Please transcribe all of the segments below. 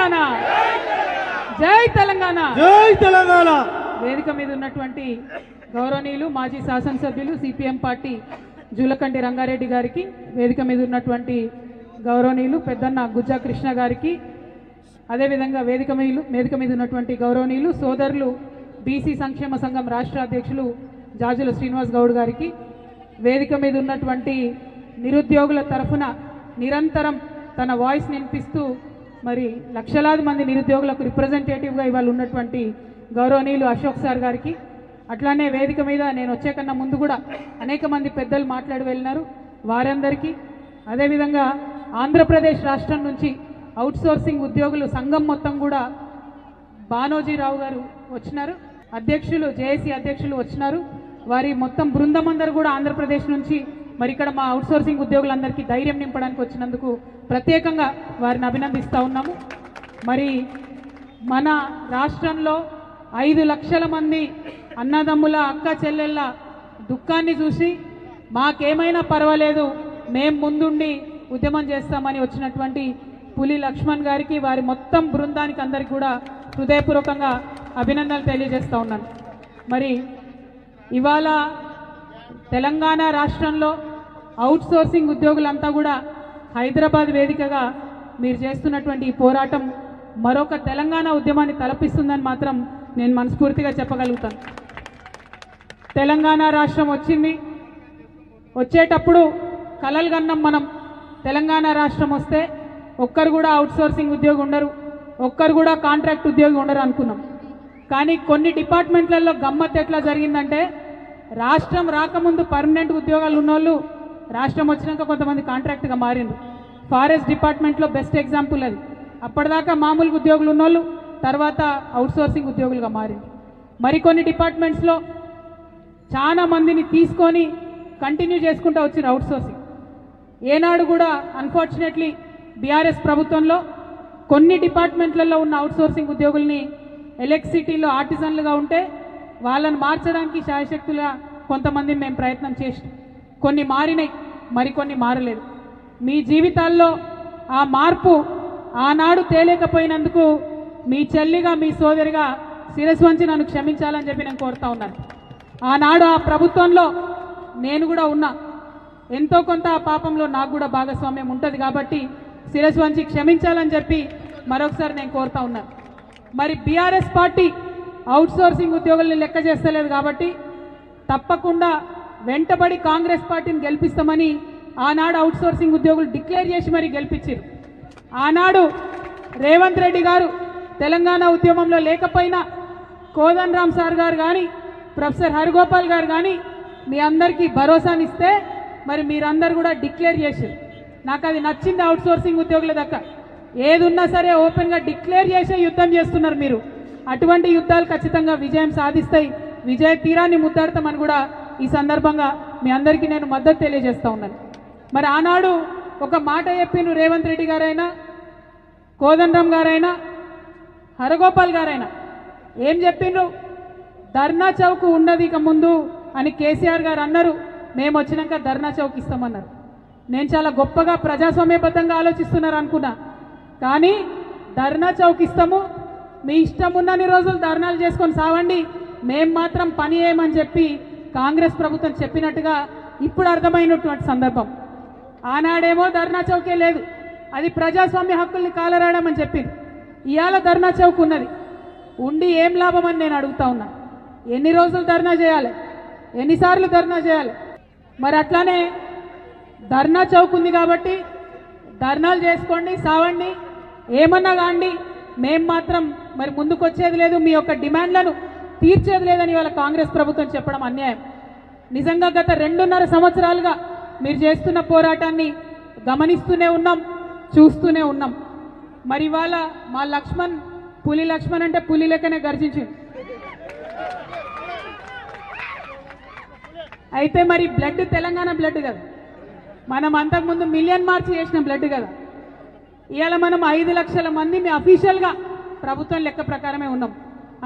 తెలంగాణ, జై తెలంగాణ, జై తెలంగాణ. వేదిక మీద ఉన్నటువంటి గౌరవనీయులు మాజీ శాసనసభ్యులు సిపిఎం పార్టీ జూలకంటి రంగారెడ్డి గారికి, వేదిక మీద ఉన్నటువంటి గౌరవనీయులు పెద్దన్న గుజ్జా కృష్ణ గారికి, అదేవిధంగా వేదిక మీద ఉన్నటువంటి గౌరవనీయులు సోదరులు బీసీ సంక్షేమ సంఘం రాష్ట్ర అధ్యక్షులు జాజుల శ్రీనివాస్ గౌడ్ గారికి, వేదిక మీద ఉన్నటువంటి నిరుద్యోగుల తరఫున నిరంతరం తన వాయిస్ వినిపిస్తూ మరి లక్షలాది మంది నిరుద్యోగులకు రిప్రజెంటేటివ్గా ఇవాళ ఉన్నటువంటి గౌరవనీయులు అశోక్ సార్ గారికి, అట్లానే వేదిక మీద నేను వచ్చే కన్నా ముందు కూడా అనేక మంది పెద్దలు మాట్లాడి వెళ్ళినారు వారందరికీ, అదేవిధంగా ఆంధ్రప్రదేశ్ రాష్ట్రం నుంచి అవుట్సోర్సింగ్ ఉద్యోగులు సంఘం మొత్తం కూడా బానోజీరావు గారు వచ్చినారు, అధ్యక్షులు జేఏసీ అధ్యక్షులు వచ్చినారు, వారి మొత్తం బృందం అందరూ కూడా ఆంధ్రప్రదేశ్ నుంచి మరి ఇక్కడ మా అవుట్సోర్సింగ్ ఉద్యోగులందరికీ ధైర్యం నింపడానికి వచ్చినందుకు ప్రత్యేకంగా వారిని అభినందిస్తూ ఉన్నాము. మరి మన రాష్ట్రంలో 5 లక్షల మంది అన్నదమ్ముల అక్క చెల్లెళ్ళ దుఃఖాన్ని చూసి మాకేమైనా పర్వాలేదు మేం ముందుండి ఉద్యమం చేస్తామని వచ్చినటువంటి పులి లక్ష్మణ్ గారికి, వారి మొత్తం బృందానికి అందరికీ కూడా హృదయపూర్వకంగా అభినందనలు తెలియజేస్తూ ఉన్నాను. మరి ఇవాళ తెలంగాణ రాష్ట్రంలో అవుట్సోర్సింగ్ ఉద్యోగులంతా కూడా హైదరాబాద్ వేదికగా మీరు చేస్తున్నటువంటి ఈ పోరాటం మరొక తెలంగాణ ఉద్యమాన్ని తలపిస్తుందని మాత్రం నేను మనస్ఫూర్తిగా చెప్పగలుగుతాను. తెలంగాణ రాష్ట్రం వచ్చింది, వచ్చేటప్పుడు కలలు కన్నాం మనం, తెలంగాణ రాష్ట్రం వస్తే ఒక్కరు కూడా అవుట్సోర్సింగ్ ఉద్యోగి ఉండరు, ఒక్కరు కూడా కాంట్రాక్ట్ ఉద్యోగి ఉండరు అనుకున్నాం. కానీ కొన్ని డిపార్ట్మెంట్లలో గమ్మత్ ఎట్లా జరిగిందంటే, రాష్ట్రం రాకముందు పర్మనెంట్ ఉద్యోగాలు ఉన్నోళ్ళు రాష్ట్రం వచ్చినాక కొంతమంది కాంట్రాక్ట్గా మారిండ్రు. ఫారెస్ట్ డిపార్ట్మెంట్లో బెస్ట్ ఎగ్జాంపుల్ అది. అప్పటిదాకా మామూలు ఉద్యోగులు ఉన్నోళ్ళు తర్వాత అవుట్సోర్సింగ్ ఉద్యోగులుగా మారిండ్రు. మరికొన్ని డిపార్ట్మెంట్స్లో చాలా మందిని తీసుకొని కంటిన్యూ చేసుకుంటూ వచ్చిండ్రు అవుట్సోర్సింగ్. ఏనాడు కూడా అన్ఫార్చునేట్లీ బీఆర్ఎస్ ప్రభుత్వంలో కొన్ని డిపార్ట్మెంట్లలో ఉన్న అవుట్సోర్సింగ్ ఉద్యోగుల్ని ఎలక్ట్రిసిటీలో ఆర్టిజన్లుగా ఉంటే వాళ్ళని మార్చడానికి శాయశక్తులుగా కొంతమందిని మేము ప్రయత్నం చేసినాం. కొన్ని మారినాయి, మరికొన్ని మారలేదు. మీ జీవితాల్లో ఆ మార్పు ఆనాడు తేలేకపోయినందుకు మీ చెల్లిగా మీ సోదరిగా శిరస్సు వంచి నన్ను క్షమించాలని చెప్పి నేను కోరుతా ఉన్నాను. ఆనాడు ఆ ప్రభుత్వంలో నేను కూడా ఉన్నా, ఎంతో కొంత ఆ పాపంలో నాకు కూడా భాగస్వామ్యం ఉంటుంది కాబట్టి శిరస్సు వంచి క్షమించాలని చెప్పి మరొకసారి నేను కోరుతా ఉన్నాను. మరి బీఆర్ఎస్ పార్టీ అవుట్సోర్సింగ్ ఉద్యోగుల్ని లెక్క చేస్తలేదు కాబట్టి తప్పకుండా వెంటబడి కాంగ్రెస్ పార్టీని గెలిపిస్తామని ఆనాడు అవుట్సోర్సింగ్ ఉద్యోగులు డిక్లేర్ చేసి మరీ గెలిపించారు. ఆనాడు రేవంత్ రెడ్డి గారు తెలంగాణ ఉద్యమంలో లేకపోయినా కోదండరామ్ సార్ గారు కానీ ప్రొఫెసర్ హరిగోపాల్ గారు కానీ మీ అందరికీ భరోసానిస్తే మరి మీరందరూ కూడా డిక్లేర్ చేశారు. నాకు అది నచ్చింది. అవుట్సోర్సింగ్ ఉద్యోగుల దగ్గర ఏది ఉన్నా సరే ఓపెన్గా డిక్లేర్ చేసే యుద్ధం చేస్తున్నారు మీరు. అటువంటి యుద్ధాలు ఖచ్చితంగా విజయం సాధిస్తాయి, విజయ తీరాన్ని ముద్దాడతామని కూడా ఈ సందర్భంగా మీ అందరికీ నేను మద్దతు తెలియజేస్తూ ఉన్నాను. మరి ఆనాడు ఒక మాట చెప్పిండ్రు రేవంత్ రెడ్డి గారైనా, కోదండరామ్ గారైనా, హరగోపాల్ గారైనా ఏం చెప్పిండ్రు? ధర్నా చౌక్ ఉండదు ఇక ముందు అని కేసీఆర్ గారు అన్నారు. మేము వచ్చినాక ధర్నా చౌక్ ఇస్తామన్నారు. నేను చాలా గొప్పగా ప్రజాస్వామ్యబద్ధంగా ఆలోచిస్తున్నారు అనుకున్నా. కానీ ధర్నా చౌక్ ఇస్తాము, మీ ఇష్టం ఉన్నన్ని రోజులు ధర్నాలు చేసుకొని సావండి, మేం మాత్రం పని చేయమని చెప్పి కాంగ్రెస్ ప్రభుత్వం చెప్పినట్టుగా ఇప్పుడు అర్థమైనటువంటి సందర్భం. ఆనాడేమో ధర్నా చౌకే లేదు, అది ప్రజాస్వామ్య హక్కుల్ని కాలరాయడమని చెప్పింది. ఇవాళ ధర్నా చౌక్ ఉన్నది, ఉండి ఏం లాభం అని నేను అడుగుతా ఉన్నా. ఎన్ని రోజులు ధర్నా చేయాలి, ఎన్నిసార్లు ధర్నా చేయాలి? మరి అట్లానే ధర్నా చౌక్ ఉంది కాబట్టి ధర్నాలు చేసుకోండి, సావండి, ఏమన్నా కాండి, మేం మాత్రం మరి ముందుకు వచ్చేది లేదు, మీ యొక్క డిమాండ్లను తీర్చేది లేదని ఇవాళ కాంగ్రెస్ ప్రభుత్వం చెప్పడం అన్యాయం. నిజంగా గత 2.5 సంవత్సరాలుగా మీరు చేస్తున్న పోరాటాన్ని గమనిస్తూనే ఉన్నాం, చూస్తూనే ఉన్నాం. మరి ఇవాళ మా లక్ష్మణ్, పులి లక్ష్మణ్ అంటే పులి లెక్కనే గర్జించింది. అయితే మరి బ్లడ్ తెలంగాణ బ్లడ్ కదా, మనం అంతకుముందు మిలియన్ మార్చి చేసిన బ్లడ్ కదా. ఇవాళ మనం 5 లక్షల మంది మీ అఫీషియల్గా ప్రభుత్వం లెక్క ప్రకారమే ఉన్నాం,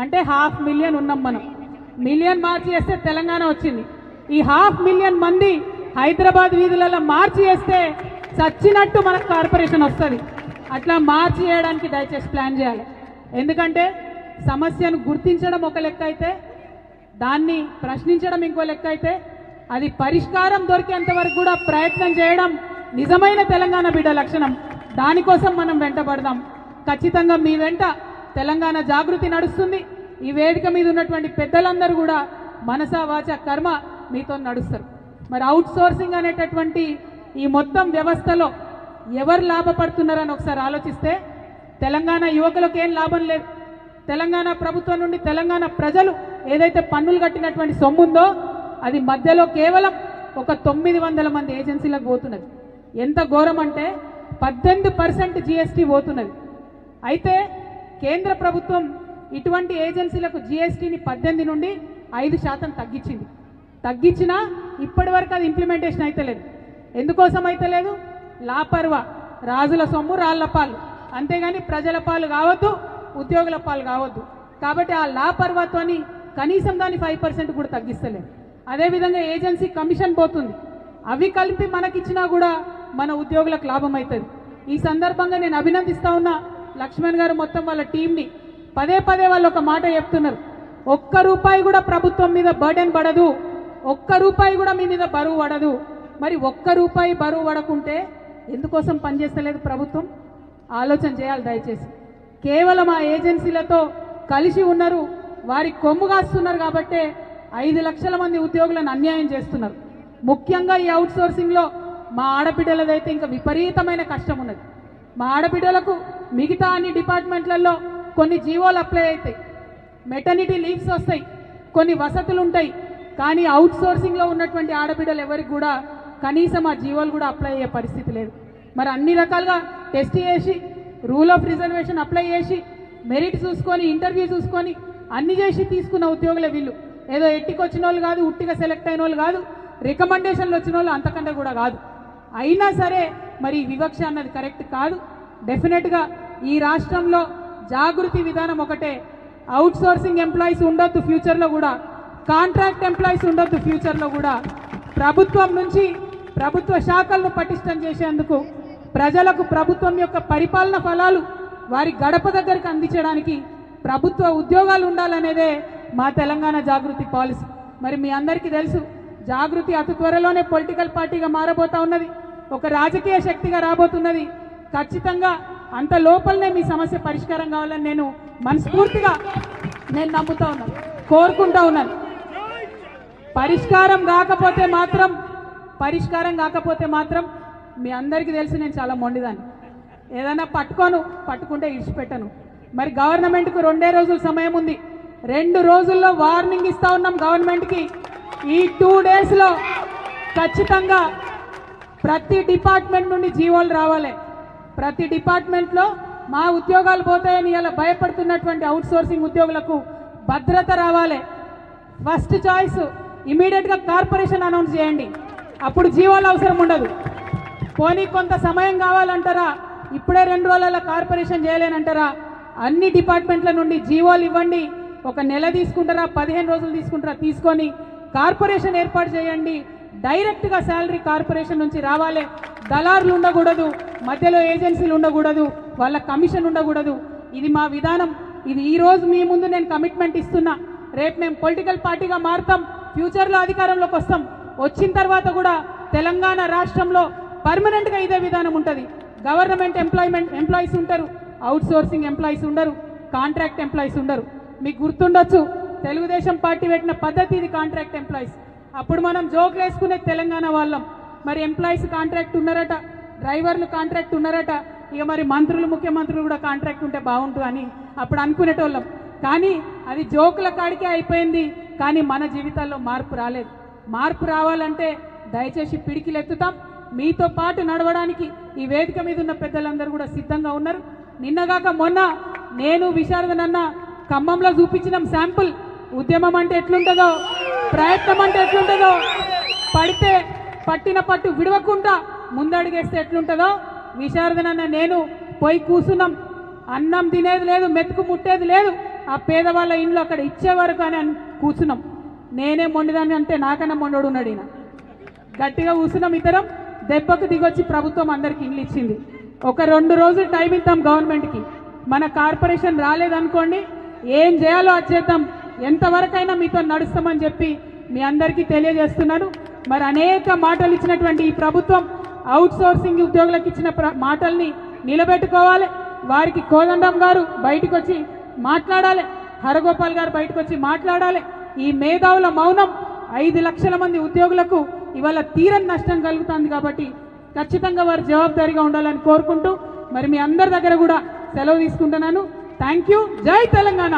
అంటే 500,000 ఉన్నాం మనం. మిలియన్ మార్చి చేస్తే తెలంగాణ వచ్చింది. ఈ 500,000 మంది హైదరాబాద్ వీధులలో మార్చి చేస్తే చచ్చినట్టు మనకు కార్పొరేషన్ వస్తుంది. అట్లా మార్చి చేయడానికి దయచేసి ప్లాన్ చేయాలి. ఎందుకంటే సమస్యను గుర్తించడం ఒక లెక్క అయితే, దాన్ని ప్రశ్నించడం ఇంకో లెక్క అయితే, అది పరిష్కారం దొరికేంత వరకు కూడా ప్రయత్నం చేయడం నిజమైన తెలంగాణ బిడ్డ లక్షణం. దానికోసం మనం వెంటబడదాం. ఖచ్చితంగా మీ వెంట తెలంగాణ జాగృతి నడుస్తుంది. ఈ వేదిక మీద ఉన్నటువంటి పెద్దలందరూ కూడా మనసా వాచ కర్మ మీతో నడుస్తారు. మరి అవుట్ సోర్సింగ్ అనేటటువంటి ఈ మొత్తం వ్యవస్థలో ఎవరు లాభపడుతున్నారని ఒకసారి ఆలోచిస్తే తెలంగాణ యువకులకు ఏం లాభం లేదు. తెలంగాణ ప్రభుత్వం నుండి తెలంగాణ ప్రజలు ఏదైతే పన్నులు కట్టినటువంటి సొమ్ము ఉందో అది మధ్యలో కేవలం ఒక 900 మంది ఏజెన్సీలకు పోతున్నది. ఎంత ఘోరం అంటే 18% జీఎస్టీ పోతున్నది. అయితే కేంద్ర ప్రభుత్వం ఇటువంటి ఏజెన్సీలకు జీఎస్టీని 18 నుండి 5% తగ్గించింది. తగ్గించినా ఇప్పటి వరకు అది ఇంప్లిమెంటేషన్ అయితే లేదు. ఎందుకోసం అయితే లేదు? లాపర్వా, రాజుల సొమ్ము రాళ్ల పాలు, అంతేగాని ప్రజల పాలు కావద్దు, ఉద్యోగుల పాలు కావద్దు. కాబట్టి ఆ లాపర్వాతోని కనీసం దాన్ని 5% కూడా తగ్గిస్తలేదు. అదేవిధంగా ఏజెన్సీ కమిషన్ పోతుంది. అవి కలిపి మనకిచ్చినా కూడా మన ఉద్యోగులకు లాభం అవుతుంది. ఈ సందర్భంగా నేను అభినందిస్తా ఉన్నా లక్ష్మణ్ గారు మొత్తం వాళ్ళ టీంని. పదే పదే వాళ్ళు ఒక మాట చెప్తున్నారు, ఒక్క రూపాయి కూడా ప్రభుత్వం మీద బర్డెన్ పడదు, ఒక్క రూపాయి కూడా మీ మీద బరువు పడదు. మరి ఒక్క రూపాయి బరువు పడకుంటే ఎందుకోసం పనిచేస్తలేదు ప్రభుత్వం? ఆలోచన చేయాలి దయచేసి. కేవలం ఆ ఏజెన్సీలతో కలిసి ఉన్నారు, వారి కొమ్ము కాస్తున్నారు కాబట్టే 5 లక్షల మంది ఉద్యోగులను అన్యాయం చేస్తున్నారు. ముఖ్యంగా ఈ అవుట్ సోర్సింగ్లో మా ఆడబిడ్డలదైతే ఇంకా విపరీతమైన కష్టం ఉన్నది. మా ఆడబిడ్డలకు మిగతా అన్ని డిపార్ట్మెంట్లలో కొన్ని జీవోలు అప్లై అవుతాయి, మెటర్నిటీ లీవ్స్ వస్తాయి, కొన్ని వసతులు ఉంటాయి. కానీ అవుట్ సోర్సింగ్లో ఉన్నటువంటి ఆడబిడ్డలు ఎవరికి కూడా కనీసం ఆ జీవోలు కూడా అప్లై అయ్యే పరిస్థితి లేదు. మరి అన్ని రకాలుగా టెస్ట్ చేసి, రూల్ ఆఫ్ రిజర్వేషన్ అప్లై చేసి, మెరిట్ చూసుకొని, ఇంటర్వ్యూ చూసుకొని అన్ని చేసి తీసుకున్న ఉద్యోగులే వీళ్ళు. ఏదో ఎట్టికి వచ్చిన వాళ్ళు కాదు, ఉట్టిగా సెలెక్ట్ అయిన వాళ్ళు కాదు, రికమెండేషన్లు వచ్చిన వాళ్ళు అంతకంటే కూడా కాదు. అయినా సరే మరి వివక్ష అన్నది కరెక్ట్ కాదు. డెఫినెట్గా ఈ రాష్ట్రంలో జాగృతి విధానం ఒకటే, అవుట్ సోర్సింగ్ ఎంప్లాయీస్ ఉండొద్దు ఫ్యూచర్లో కూడా, కాంట్రాక్ట్ ఎంప్లాయీస్ ఉండొద్దు ఫ్యూచర్లో కూడా. ప్రభుత్వం నుంచి ప్రభుత్వ శాఖలను పటిష్టం చేసేందుకు, ప్రజలకు ప్రభుత్వం యొక్క పరిపాలన ఫలాలు వారి గడప దగ్గరికి అందించడానికి ప్రభుత్వ ఉద్యోగాలు ఉండాలనేదే మా తెలంగాణ జాగృతి పాలసీ. మరి మీ అందరికీ తెలుసు, జాగృతి అతి త్వరలోనే పొలిటికల్ పార్టీగా మారబోతా ఉన్నది, ఒక రాజకీయ శక్తిగా రాబోతున్నది. ఖచ్చితంగా అంత లోపలనే మీ సమస్య పరిష్కారం కావాలని నేను మనస్ఫూర్తిగా నమ్ముతా ఉన్నాను, కోరుకుంటా ఉన్నాను. పరిష్కారం కాకపోతే మాత్రం మీ అందరికీ తెలుసు నేను చాలా మొండిదాన్ని. ఏదైనా పట్టుకుంటే ఇడిచిపెట్టను. మరి గవర్నమెంట్కు 2 రోజుల సమయం ఉంది. 2 రోజుల్లో వార్నింగ్ ఇస్తా ఉన్నాం గవర్నమెంట్కి. ఈ 2 డేస్లో ఖచ్చితంగా ప్రతి డిపార్ట్మెంట్ నుండి జీవోలు రావాలి. ప్రతి డిపార్ట్మెంట్లో మా ఉద్యోగాలు పోతాయని ఇలా భయపడుతున్నటువంటి అవుట్ సోర్సింగ్ ఉద్యోగులకు భద్రత రావాలి. ఫస్ట్ చాయిస్ ఇమీడియట్గా కార్పొరేషన్ అనౌన్స్ చేయండి, అప్పుడు జీవోలు అవసరం ఉండదు. పోనీ కొంత సమయం కావాలంటారా? ఇప్పుడే 2 రోజుల కార్పొరేషన్ చేయలేనంటారా? అన్ని డిపార్ట్మెంట్ల నుండి జీవోలు ఇవ్వండి. 1 నెల తీసుకుంటారా, 15 రోజులు తీసుకుంటారా, తీసుకొని కార్పొరేషన్ ఏర్పాటు చేయండి. డైరెక్ట్గా శాలరీ కార్పొరేషన్ నుంచి రావాలి. దళారులు ఉండకూడదు, మధ్యలో ఏజెన్సీలు ఉండకూడదు, వాళ్ళ కమిషన్ ఉండకూడదు. ఇది మా విధానం. ఇది ఈ రోజు మీ ముందు నేను కమిట్మెంట్ ఇస్తున్నా. రేపు మేము పొలిటికల్ పార్టీగా మారుతాం, ఫ్యూచర్లో అధికారంలోకి వస్తాం. వచ్చిన తర్వాత కూడా తెలంగాణ రాష్ట్రంలో పర్మనెంట్గా ఇదే విధానం ఉంటుంది. గవర్నమెంట్ ఎంప్లాయీస్ ఉంటారు, అవుట్ సోర్సింగ్ ఎంప్లాయీస్ ఉండరు, కాంట్రాక్ట్ ఎంప్లాయీస్ ఉండరు. మీకు గుర్తుండొచ్చు, తెలుగుదేశం పార్టీ పెట్టిన పద్ధతి ఇది, కాంట్రాక్ట్ ఎంప్లాయీస్. అప్పుడు మనం జోకులు వేసుకునే తెలంగాణ వాళ్ళం. మరి ఎంప్లాయీస్ కాంట్రాక్ట్ ఉన్నారట, డ్రైవర్లు కాంట్రాక్ట్ ఉన్నారట, ఇక మరి మంత్రులు, ముఖ్యమంత్రులు కూడా కాంట్రాక్ట్ ఉంటే బాగుంటుంది అని అప్పుడు అనుకునేటోళ్ళం. కానీ అది జోకుల కాడికే అయిపోయింది. కానీ మన జీవితాల్లో మార్పు రాలేదు. మార్పు రావాలంటే దయచేసి పిడికిలు ఎత్తుతాం. మీతో పాటు నడవడానికి ఈ వేదిక మీద ఉన్న పెద్దలందరూ కూడా సిద్ధంగా ఉన్నారు. నిన్నగాక మొన్న నేను విశారదనన్న ఖమ్మంలో చూపించినాం శాంపుల్. ఉద్యమం అంటే ఎట్లుంటుందో, ప్రయత్నం అంటే ఎట్లుంటుందో, పడితే పట్టిన పట్టు విడవకుండా ముందడుగేస్తే ఎట్లుంటుందో విశారదనన్న నేను పోయి కూర్చున్నాం. అన్నం తినేది లేదు, మెతుకు ముట్టేది లేదు, ఆ పేదవాళ్ళ ఇంట్లో అక్కడ ఇచ్చేవారు కానీ అని కూర్చున్నాం. నేనే మొండిదాన్ని అంటే నాకన్నా మొండోడు ఉన్నాడు. ఈయన గట్టిగా కూర్చున్నాం ఇద్దరం. దెబ్బకు దిగొచ్చి ప్రభుత్వం అందరికి ఇండ్లు ఇచ్చింది. ఒక 2 రోజులు టైం ఇద్దాం గవర్నమెంట్కి. మన కార్పొరేషన్ రాలేదనుకోండి, ఏం చేయాలో అది చేద్దాం, ఎంతవరకైనా మీతో నడుస్తామని చెప్పి మీ అందరికీ తెలియజేస్తున్నాను. మరి అనేక మాటలు ఇచ్చినటువంటి ఈ ప్రభుత్వం అవుట్ సోర్సింగ్ ఉద్యోగులకు ఇచ్చిన మాటల్ని నిలబెట్టుకోవాలి. వారికి కోదండం గారు బయటకు వచ్చి మాట్లాడాలి, హరగోపాల్ గారు బయటకు వచ్చి మాట్లాడాలి. ఈ మేధావుల మౌనం 5 లక్షల మంది ఉద్యోగులకు ఇవాళ తీరని నష్టం కలుగుతుంది. కాబట్టి ఖచ్చితంగా వారు జవాబుదారీగా ఉండాలని కోరుకుంటూ మరి మీ అందరి దగ్గర కూడా సెలవు తీసుకుంటున్నాను. Thank you. జై తెలంగాణ.